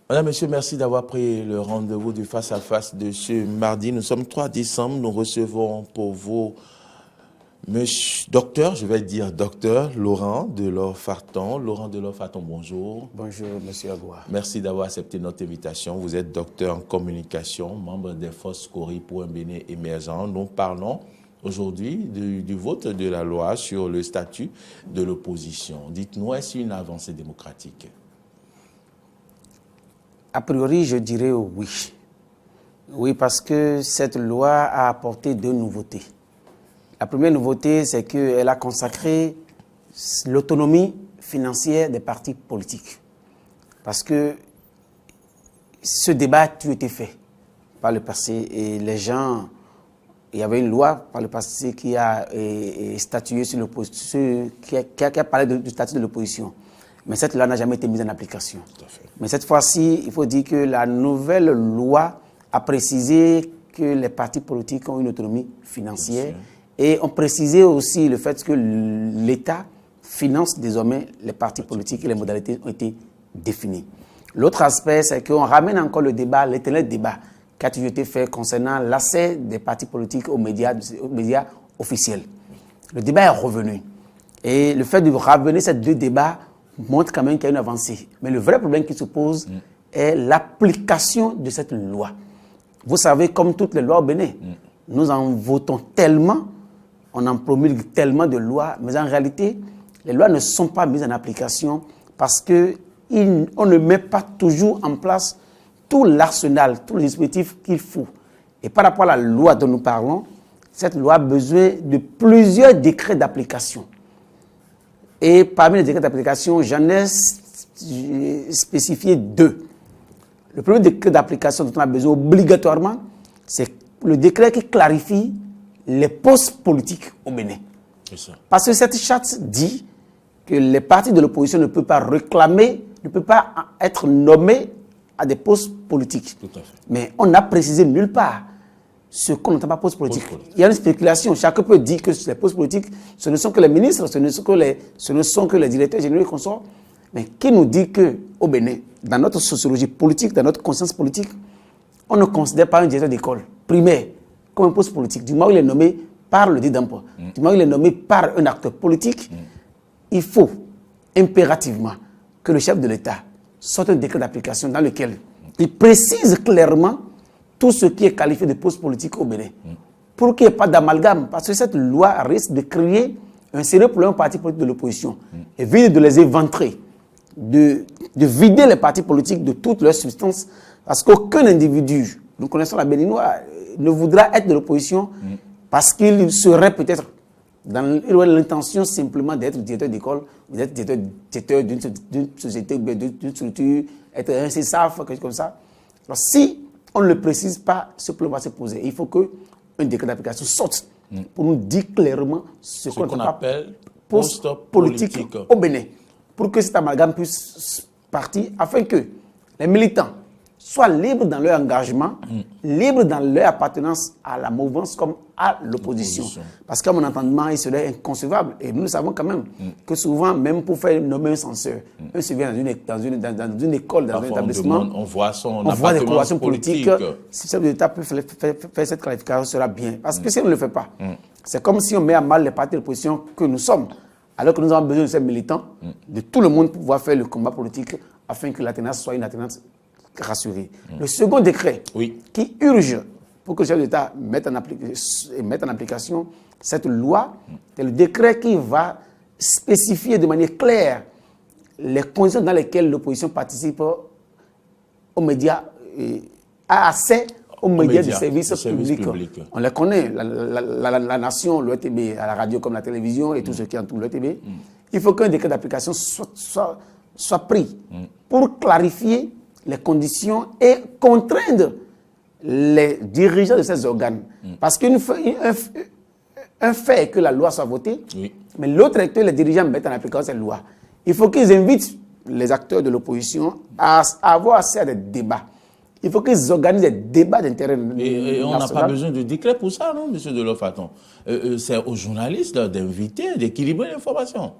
Madame, Monsieur, merci d'avoir pris le rendez-vous du face-à-face de ce mardi. Nous sommes 3 décembre. Nous recevons pour vous Monsieur docteur, je vais dire docteur Laurent Delors-Farton. Laurent Delors-Farton, bonjour. Bonjour, monsieur Agua. Merci d'avoir accepté notre invitation. Vous êtes docteur en communication, membre des forces Cori pour un Bénin émergent. Nous parlons aujourd'hui du vote de la loi sur le statut de l'opposition. Dites-nous, est-ce une avancée démocratique? A priori, je dirais oui. Oui, parce que cette loi a apporté deux nouveautés. La première nouveauté, c'est qu'elle a consacré l'autonomie financière des partis politiques. Parce que ce débat a toujours été fait par le passé et les gens, il y avait une loi par le passé qui a statué sur l'opposition, qui a parlé du statut de l'opposition. Mais cette loi n'a jamais été mise en application. Tout à fait. Mais cette fois-ci, il faut dire que la nouvelle loi a précisé que les partis politiques ont une autonomie financière. Et on précisait aussi le fait que l'État finance désormais les partis politiques et les modalités ont été définies. L'autre aspect, c'est qu'on ramène encore le débat, l'éternel débat qui a toujours été fait concernant l'accès des partis politiques aux médias officiels. Le débat est revenu. Et le fait de ramener ces deux débats montre quand même qu'il y a une avancée. Mais le vrai problème qui se pose est l'application de cette loi. Vous savez, comme toutes les lois au Bénin, nous en votons tellement, on en promulgue tellement de lois, mais en réalité, les lois ne sont pas mises en application parce qu'on ne met pas toujours en place tout l'arsenal, tout le dispositif qu'il faut. Et par rapport à la loi dont nous parlons, cette loi a besoin de plusieurs décrets d'application. Et parmi les décrets d'application, j'en ai spécifié deux. Le premier décret d'application dont on a besoin obligatoirement, c'est le décret qui clarifie les postes politiques au Bénin. Parce que cette charte dit que les partis de l'opposition ne peuvent pas réclamer, ne peuvent pas être nommés à des postes politiques. Tout à fait. Mais on n'a précisé nulle part ce qu'on n'entend pas poste politique. Il y a une spéculation. Chacun peut dire que les postes politiques, ce ne sont que les ministres, ce ne sont que les directeurs généraux et consorts. Mais qui nous dit qu'au Bénin, dans notre sociologie politique, dans notre conscience politique, on ne considère pas un directeur d'école primaire comme un poste politique. Du moment où il est nommé par le DIDAMPO, du moment où il est nommé par un acteur politique, il faut impérativement que le chef de l'État sorte un décret d'application dans lequel il précise clairement tout ce qui est qualifié de poste politique au Bénin. Pour qu'il n'y ait pas d'amalgame, parce que cette loi risque de créer un sérieux problème aux partis politiques de l'opposition. Et vide de les éventrer, de vider les partis politiques de toute leur substance, parce qu'aucun individu, nous connaissons la Béninois, ne voudra être de l'opposition parce qu'il serait peut-être dans l'intention simplement d'être directeur d'école, d'être directeur d'une société, d'une structure, être un CSAF, quelque chose comme ça. Alors si on ne le précise pas, ce problème va se poser. Il faut qu'un décret d'application sorte pour nous dire clairement ce qu'on appelle poste politique au Bénin. Pour que cet amalgame puisse partir, afin que les militants soient libres dans leur engagement, libres dans leur appartenance à la mouvance comme à l'opposition. Parce qu'à mon entendement, il serait inconcevable. Et nous savons quand même que souvent, même pour faire nommer un censeur, un surveillant dans une école, dans un établissement, on voit des colorations politiques. Si le chef de l'État peut faire cette qualification, ce sera bien. Parce que si on ne le fait pas, c'est comme si on met à mal les partis de l'opposition que nous sommes. Alors que nous avons besoin de ces militants, de tout le monde pour pouvoir faire le combat politique afin que l'alternance soit une alternance rassurée. Le second décret qui urge pour que le chef d'État mette en application cette loi, c'est le décret qui va spécifier de manière claire les conditions dans lesquelles l'opposition participe aux médias, a accès aux médias du service public. On les connaît, la nation, l'OTB, à la radio comme la télévision et tout ce qui entoure l'OTB. Il faut qu'un décret d'application soit pris pour clarifier les conditions et contraindre les dirigeants de ces organes. Parce qu'un fait est que la loi soit votée, mais l'autre est que les dirigeants mettent en application cette loi. Il faut qu'ils invitent les acteurs de l'opposition à avoir accès à des débats. Il faut qu'ils organisent des débats d'intérêt. Et on n'a pas besoin de décret pour ça, non, M. Delors-Farton? C'est aux journalistes d'inviter, d'équilibrer l'information.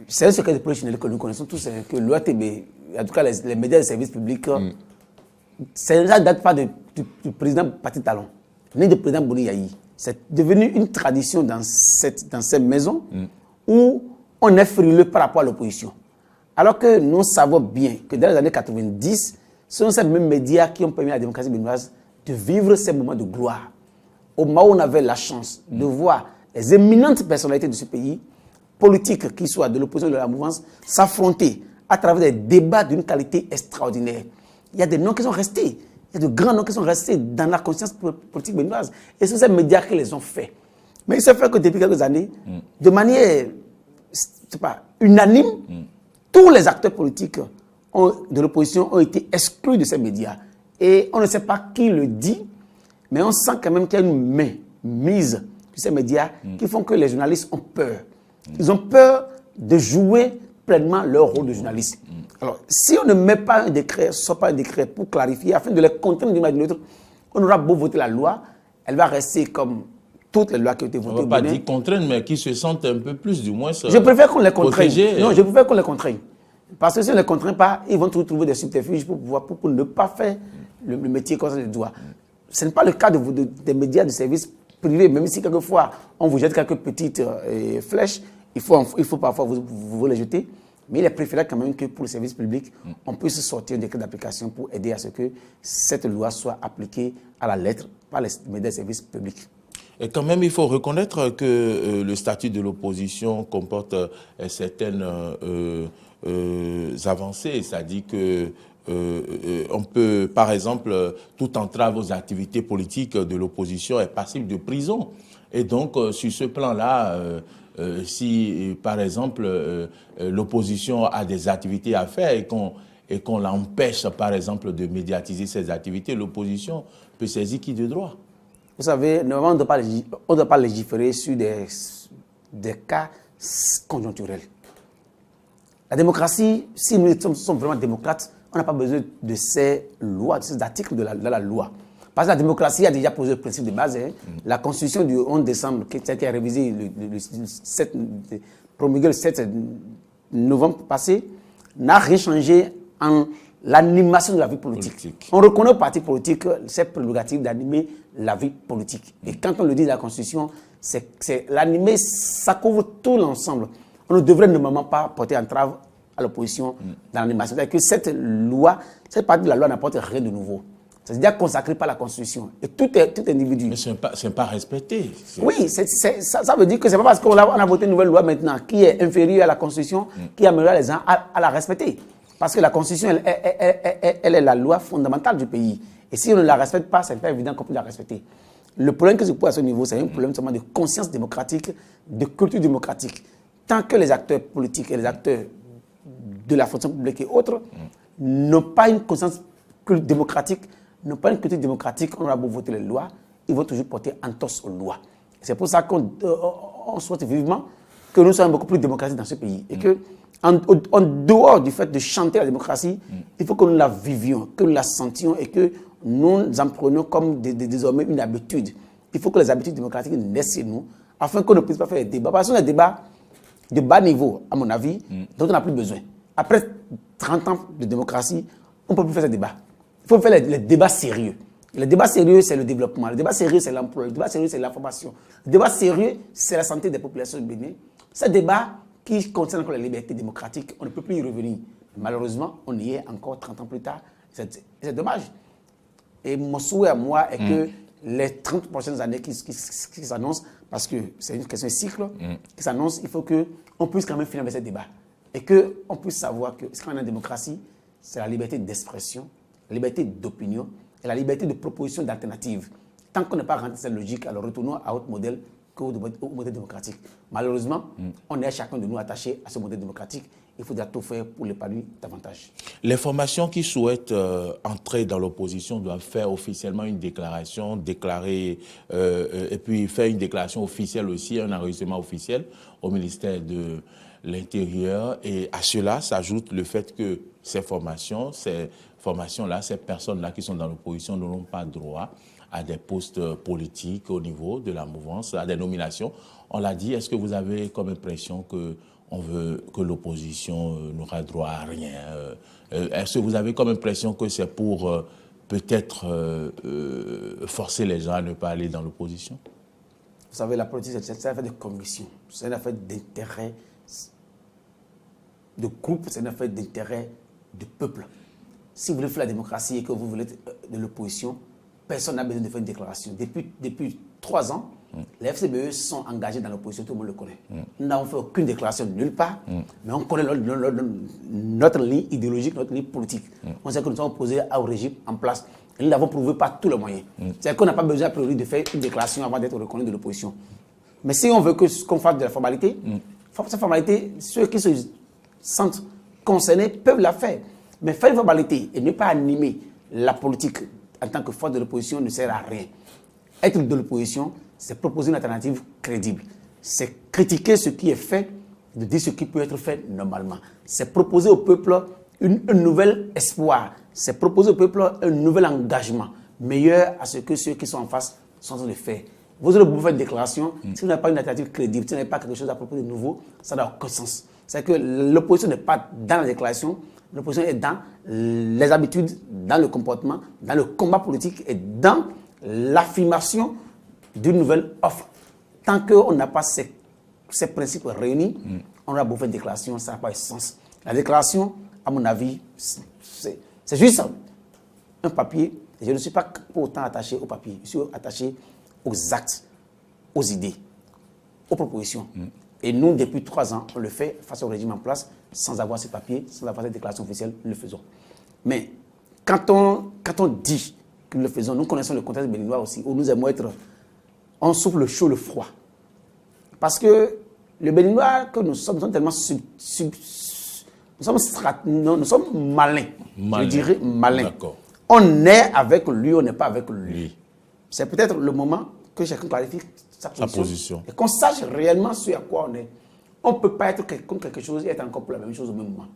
C'est un secret de polichinelle que nous connaissons tous, c'est que l'OATB en tout cas les médias de service public, ça ne date pas du président Patrick Talon, ni du président Boni Yayi. C'est devenu une tradition dans cette maison où on est frileux par rapport à l'opposition. Alors que nous savons bien que dans les années 90, ce sont ces mêmes médias qui ont permis à la démocratie béninoise de vivre ces moments de gloire. Au moment où on avait la chance de voir les éminentes personnalités de ce pays, politiques qui soient de l'opposition ou de la mouvance, s'affronter à travers des débats d'une qualité extraordinaire. Il y a des noms qui sont restés. Il y a de grands noms qui sont restés dans la conscience politique béninoise. Et ce sont ces médias qui les ont faits. Mais il se fait que depuis quelques années, de manière unanime, tous les acteurs politiques de l'opposition ont été exclus de ces médias. Et on ne sait pas qui le dit, mais on sent quand même qu'il y a une main mise sur ces médias qui font que les journalistes ont peur. Ils ont peur de jouer pleinement leur rôle de journaliste. Alors, si on ne met pas un décret, soit pas un décret pour clarifier, afin de les contraindre d'une manière ou d'une autre, on aura beau voter la loi, elle va rester comme toutes les lois qui ont été votées. On ne va pas dire contraindre, mais qui se sentent un peu plus, du moins, je préfère qu'on les contraigne. protégés. Non, je préfère qu'on les contraigne. Parce que si on ne les contraint pas, ils vont trouver des subterfuges pour ne pas faire le métier comme ça de droit. Ce n'est pas le cas des médias de service privé, même si quelquefois on vous jette quelques petites flèches, il faut parfois vous les jeter. Mais il est préférable quand même que pour le service public, on puisse sortir un décret d'application pour aider à ce que cette loi soit appliquée à la lettre par les médias de service public. Et quand même, il faut reconnaître que le statut de l'opposition comporte certaines avancées. C'est-à-dire que on peut, par exemple, toute entrave aux activités politiques de l'opposition est passible de prison. Et donc, sur ce plan-là, si, par exemple, l'opposition a des activités à faire et qu'on l'empêche, par exemple, de médiatiser ces activités, l'opposition peut saisir qui de droit? Vous savez, normalement, on ne doit pas légiférer sur des cas conjoncturels. La démocratie, si nous sommes vraiment démocrates, on n'a pas besoin de ces lois, de ces articles de la loi. Parce que la démocratie a déjà posé le principe de base. La Constitution du 11 décembre, qui a été révisée promulguée le 7 novembre passé, n'a rien changé en l'animation de la vie politique. On reconnaît aux partis politiques cette prérogative d'animer la vie politique. Et quand on le dit dans la Constitution, c'est l'animer, ça couvre tout l'ensemble. On ne devrait normalement pas porter entrave à l'opposition dans l'animation. C'est-à-dire que cette loi, cette partie de la loi n'apporte rien de nouveau. C'est déjà consacré par la Constitution. Et tout individu. Mais ce n'est pas respecté. Oui, ça veut dire que ce n'est pas parce qu'on a voté une nouvelle loi maintenant qui est inférieure à la Constitution qui amènera les gens à la respecter. Parce que la Constitution, elle est la loi fondamentale du pays. Et si on ne la respecte pas, c'est pas évident qu'on peut la respecter. Le problème que je pose à ce niveau, c'est un problème seulement de conscience démocratique, de culture démocratique. Tant que les acteurs politiques et les acteurs de la fonction publique et autres n'ont pas une conscience démocratique, n'ont pas une culture démocratique, on aura beau voter les lois, ils vont toujours porter entorse aux lois. C'est pour ça qu'on souhaite vivement que nous soyons beaucoup plus démocratiques dans ce pays. Et que, en dehors du fait de chanter la démocratie, il faut que nous la vivions, que nous la sentions et que nous en prenions comme désormais une habitude. Il faut que les habitudes démocratiques naissent chez nous, afin qu'on ne puisse pas faire des débats. Parce que les débats de bas niveau, à mon avis, dont on n'a plus besoin. Après 30 ans de démocratie, on ne peut plus faire ces débats. Il faut faire les débats sérieux. Le débat sérieux, c'est le développement. Le débat sérieux, c'est l'emploi. Le débat sérieux, c'est l'information. Le débat sérieux, c'est la santé des populations du Bénin. Ces débats qui concernent encore les libertés démocratiques, on ne peut plus y revenir. Malheureusement, on y est encore 30 ans plus tard. C'est dommage. Et mon souhait à moi est que les 30 prochaines années qui s'annoncent, parce que c'est une question de cycle, qui s'annonce, il faut qu'on puisse quand même finir avec ces débats. Et qu'on puisse savoir que ce qu'on a en démocratie, c'est la liberté d'expression, la liberté d'opinion et la liberté de proposition d'alternatives. Tant qu'on n'est pas rentré dans cette logique, alors retournons à autre modèle qu'au modèle démocratique. Malheureusement, on est chacun de nous attaché à ce modèle démocratique. Il faudra tout faire pour l'épanouir davantage. Les formations qui souhaitent entrer dans l'opposition doivent faire officiellement une déclaration, et puis faire une déclaration officielle aussi, un enregistrement officiel au ministère de l'Intérieur. Et à cela s'ajoute le fait que ces formations-là, ces personnes-là qui sont dans l'opposition n'auront pas droit à des postes politiques au niveau de la mouvance, à des nominations. On l'a dit, est-ce que vous avez comme impression que on veut que l'opposition n'aura droit à rien. Est-ce que vous avez comme impression que c'est pour peut-être forcer les gens à ne pas aller dans l'opposition? Vous savez, la politique, c'est une affaire de conviction, c'est une affaire d'intérêt de groupe, c'est une affaire d'intérêt du peuple. Si vous voulez faire la démocratie et que vous voulez être de l'opposition, personne n'a besoin de faire une déclaration. Depuis 3 ans, les FCBE sont engagés dans l'opposition, tout le monde le connaît. Nous n'avons fait aucune déclaration nulle part, mais on connaît notre ligne idéologique, notre ligne politique. On sait que nous sommes opposés au régime en place. Et nous l'avons prouvé par tous les moyens. C'est qu'on n'a pas besoin, a priori, de faire une déclaration avant d'être reconnu de l'opposition. Mais si on veut qu'on fasse de la formalité, cette formalité, ceux qui se sentent concernés peuvent la faire. Mais faire une formalité et ne pas animer la politique en tant que force de l'opposition ne sert à rien. Être de l'opposition, c'est proposer une alternative crédible. C'est critiquer ce qui est fait, de dire ce qui peut être fait normalement. C'est proposer au peuple un nouvel espoir. C'est proposer au peuple un nouvel engagement, meilleur à ce que ceux qui sont en face sont en train de faire. Vous allez vous faire une déclaration, si vous n'avez pas une alternative crédible, si vous n'avez pas quelque chose à proposer de nouveau, ça n'a aucun sens. C'est que l'opposition n'est pas dans la déclaration, l'opposition est dans les habitudes, dans le comportement, dans le combat politique et dans l'affirmation d'une nouvelle offre. Tant qu'on n'a pas ces principes réunis, on aura beau faire une déclaration, ça n'a pas de sens. La déclaration, à mon avis, c'est juste un papier. Je ne suis pas pour autant attaché au papier, je suis attaché aux actes, aux idées, aux propositions. Et nous, depuis 3 ans, on le fait face au régime en place, sans avoir ces papiers, sans avoir cette déclaration officielle, nous le faisons. Mais quand on dit que nous le faisons, nous connaissons le contexte béninois aussi, où nous aimons être, on souffle le chaud, le froid. Parce que le Béninois que nous sommes tellement nous sommes malins. Je dirais malins. On est avec lui, on n'est pas avec lui. C'est peut-être le moment que chacun clarifie sa position. Et qu'on sache réellement ce à quoi on est. On ne peut pas être contre quelque chose et être encore pour la même chose au même moment.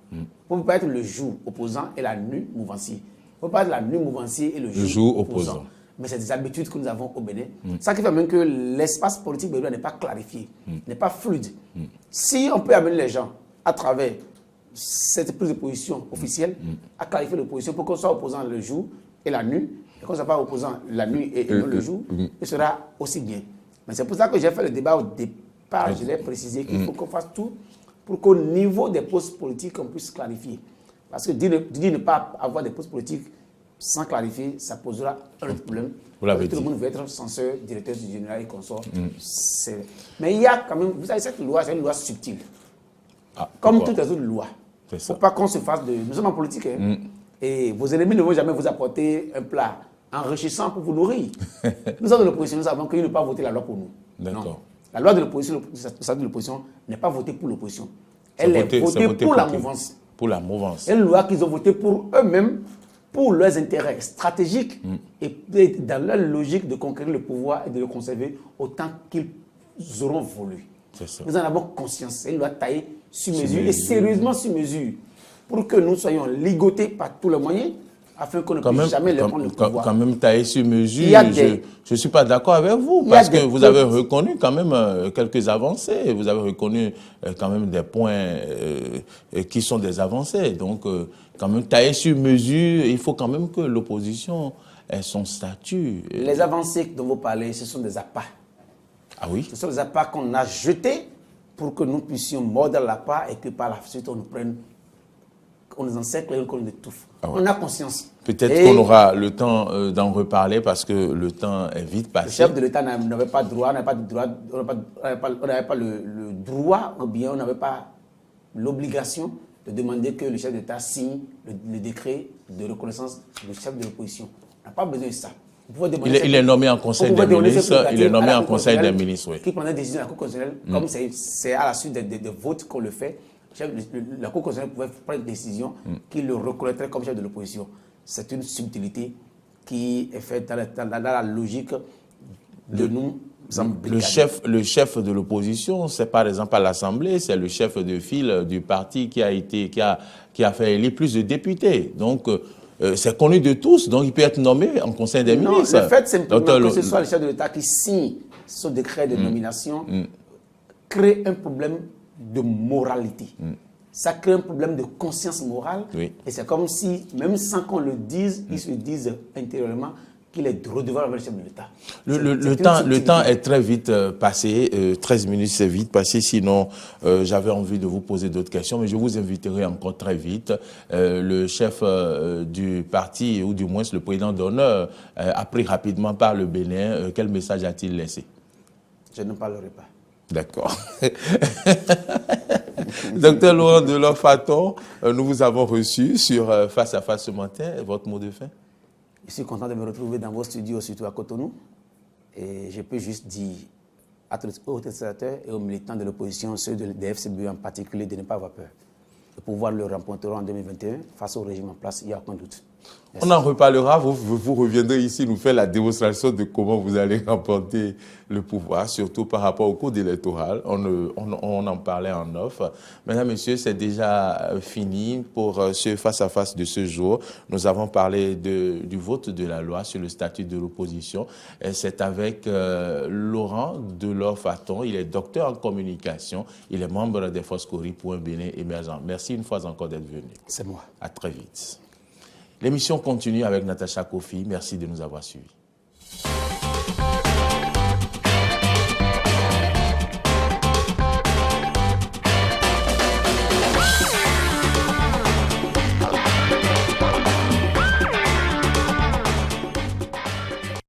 On ne peut pas être le jour opposant et la nuit mouvancier. On ne peut pas être la nuit mouvancier et le jour opposant. Mais c'est des habitudes que nous avons au Bénin. Ça qui fait même que l'espace politique béninois n'est pas clarifié, n'est pas fluide. Si on peut amener les gens à travers cette prise de position officielle, à clarifier l'opposition pour qu'on soit opposant le jour et la nuit, et qu'on ne soit pas opposant la nuit et non le jour, ce sera aussi bien. Mais c'est pour ça que j'ai fait le débat au départ, je l'ai précisé qu'il faut qu'on fasse tout pour qu'au niveau des postes politiques, on puisse clarifier. Parce que dire ne pas avoir des postes politiques sans clarifier, ça posera un autre problème. Tout le monde veut être censeur, directeur général et consort. Mais il y a quand même, vous savez, cette loi, c'est une loi subtile. Comme toutes les autres lois. Il ne faut pas qu'on se fasse de... Nous sommes en politique. Et vos ennemis ne vont jamais vous apporter un plat enrichissant pour vous nourrir. Nous sommes de l'opposition, nous savons qu'ils ne vont pas voter la loi pour nous. Non. La loi de l'opposition, n'est pas votée pour l'opposition. Elle est votée pour la mouvance. Pour la mouvance. Une loi qu'ils ont votée pour eux-mêmes, pour leurs intérêts stratégiques et dans leur logique de conquérir le pouvoir et de le conserver autant qu'ils auront voulu. Nous en avons conscience. C'est une loi taillée sur mesure et sérieusement sur mesure pour que nous soyons ligotés par tous les moyens afin qu'on ne puisse jamais leur prendre le pouvoir. Quand même taillé sur mesure, je ne suis pas d'accord avec vous parce que vous avez reconnu quand même quelques avancées. Vous avez reconnu quand même des points qui sont des avancées. Donc, quand même taillé sur mesure, il faut quand même que l'opposition ait son statut. Les avancées dont vous parlez, ce sont des appâts. Ah oui? Ce sont des appâts qu'on a jetés pour que nous puissions mordre l'appât et que par la suite on nous prenne, on nous encercle et qu'on nous étouffe. Ah ouais. On a conscience. Peut-être qu'on aura le temps d'en reparler parce que le temps est vite passé. Le chef de l'État n'avait pas le droit, on n'avait pas le droit ou bien on n'avait pas l'obligation de demander que le chef de l'État signe le décret de reconnaissance du chef de l'opposition. On n'a pas besoin de ça. Il est nommé en conseil des ministres. Il est nommé en conseil des ministres, oui. Qui prend des décisions à la Cour constitutionnelle, comme c'est à la suite des votes qu'on le fait, la Cour constitutionnelle pouvait prendre une décision qui le reconnaîtrait comme chef de l'opposition. C'est une subtilité qui est faite dans la logique de nous. Le chef de l'opposition, c'est par exemple à l'Assemblée, c'est le chef de file du parti qui a fait élire plus de députés. Donc, c'est connu de tous, donc il peut être nommé en conseil des ministres. Le fait simplement que ce soit le chef de l'État qui signe ce décret de nomination crée un problème de moralité. Ça crée un problème de conscience morale. Oui. Et c'est comme si, même sans qu'on le dise, ils se disent intérieurement qu'il est redevable avec le chef de l'État. Le temps est très vite passé, 13 minutes c'est vite passé, sinon j'avais envie de vous poser d'autres questions, mais je vous inviterai encore très vite. Le chef du parti, ou du moins le président d'honneur, a pris rapidement par le Bénin. Quel message a-t-il laissé? Je ne parlerai pas. D'accord. Docteur Laurent Delors-Faton, nous vous avons reçu sur Face à Face ce matin. Votre mot de fin? Je suis content de me retrouver dans vos studios, surtout à Cotonou. Et je peux juste dire à tous les téléspectateurs et aux militants de l'opposition, ceux des FCBU en particulier, de ne pas avoir peur. Le pouvoir le remportera en 2021 face au régime en place, il n'y a aucun doute. Merci. On en reparlera, vous reviendrez ici nous faire la démonstration de comment vous allez remporter le pouvoir, surtout par rapport au code électoral. On en parlait en off. Mesdames, Messieurs, c'est déjà fini pour ce face-à-face de ce jour. Nous avons parlé du vote de la loi sur le statut de l'opposition. C'est avec Laurent Delors-Faton. Il est docteur en communication. Il est membre des Forces Cori pour un Bénin émergent. Merci une fois encore d'être venu. C'est moi. À très vite. L'émission continue avec Natacha Kofi. Merci de nous avoir suivis.